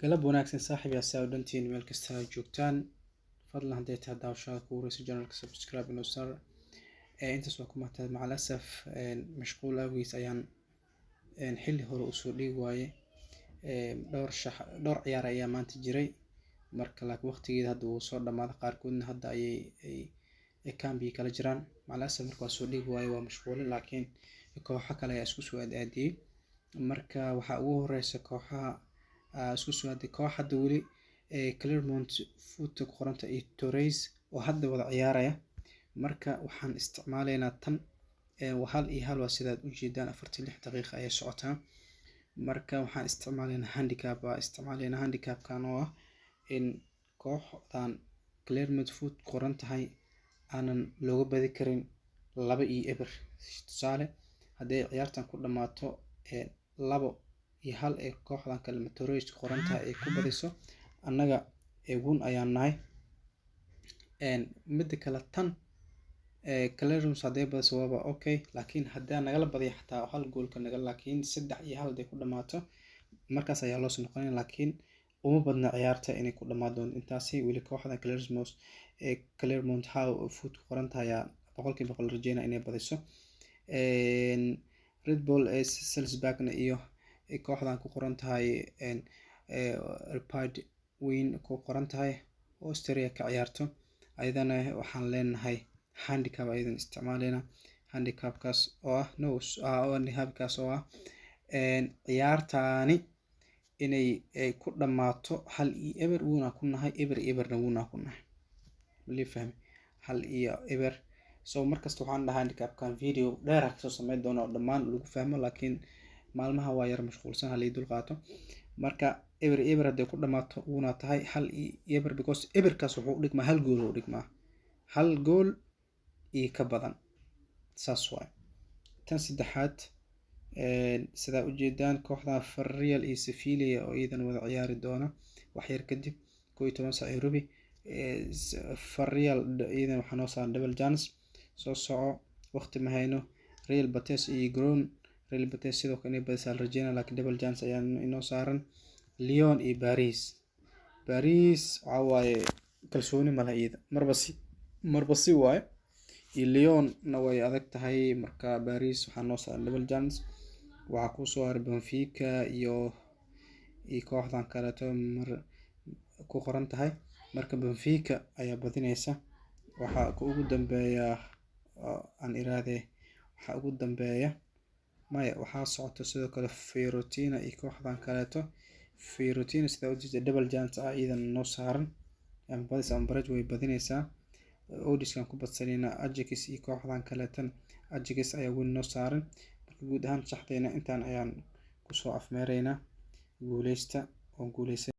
galab wanaagsan saaxiib yaa saa u dhantiin meel kasta aad joogtaan fadlan hadday tahay daawashada kugu horeysa channelka subscribe inoo saar intaas waa ku mahadsan macal asaf mashquul awgiis ayaan xilli hore usoo dhigi waaye dhowr ciyaar ayaa maanta jiray marka laakiin waqtigeeda hadda uu soo dhamaaday qaarkoodna hadda ay kambi kala jiraan macal asaf marka waa soo dhigi waaye waa mashquulin laakiin kooxo kale ayaa isku soo aadiyay marka waxaa ugu horeysa kooxaha isku soo aaday koox hadda weli Clermont Foot ku qoranta iyo Torres oo hadda wada ciyaaraya marka waxaan isticmaaleynaa tan hal iyo hal waa sidaad u jeedaan 46 daqiiqo ayay socotaa marka waxaan isticmaaleynaa handicap kan oo ah in kooxdan Clermont Foot qoran tahay aanan looga badi karin 2-0 tusaale haddii ciyaartan ku dhamaato 2-1 ee kooxdan kale Torres qoran tahay ay ku badiso annaga eegun ayaan nahay mid kale tan Clermont hadday badiso waaba okay laakiin haddii nagala badiyo xataa hal gool ka naga laakiin 3-1 haday ku dhamaato markaas ayaa loo soo noqonaya laakiin uma badna ciyaarta inay ku dhamaado intaasi weli kooxda Clermont Foot qoran tahay 100% rajeynaa inay badiso Red Bull Salzburg iyo kooxdan ku qoran tahay Rapid Wien ku qoran tahay Austria ka ciyaarto ayadana waxaan leenahay handicap ayadan isticmaalena handicapkaas oo ah ciyaartaani inay ku dhamaato 1-0 wuuna ku nahay 0-0 wuuna ku nahay wali fahmi 1-0 soo markasta waxaan dhahaa handicapkan video dheer ah soo sameyn doono dhammaan lagu fahmo laakiin maalmaha waa yar mashquulsan halay dul qaato marka 0-0 haday ku dhamaato wuuna tahay 1-0 because eberkaas wuxuu u dhigmaa hal gool u dhigmaa hal gool iyo ka badan saas waay tan saddexaad sida u jeedaan kooxda Villarreal iyo Sevilla oo iidan wada ciyaari doona wax yar kadib 11 saac Nairobi Villarreal iidan waxaa noo saaran double chance soo soco waqti ma hayno Real Betis iyo Girona Real Betis sidoo kale inay badisaan rajeynaa laakiin double chance ayaa inoo saaran Lyon iyo Paris waxa waaye kalsooni ma laha marba si waaye iyo Lyon na way adag tahay marka Paris waxaa noo saaran double chance waxaa ku soo haray Benfica iyo kooxdan kale ku qoran tahay marka Benfica ayaa badinaysa waxaa ugu dambeeya aan iraade waxaa socota sidoo kale Fiorentina iyo kooxdan kaleeto Fiorentina sida u jeeda double chance ah iidan noo saaran badis Ambrage way badinaysaa odiskan ku badsanayna Ajax iyo kooxdan kaleetan Ajax ayaa win noo saaran marka guud ahaan shaxdeena intaan ayaan ku soo afmeereynaa guuleysta oo guuleysa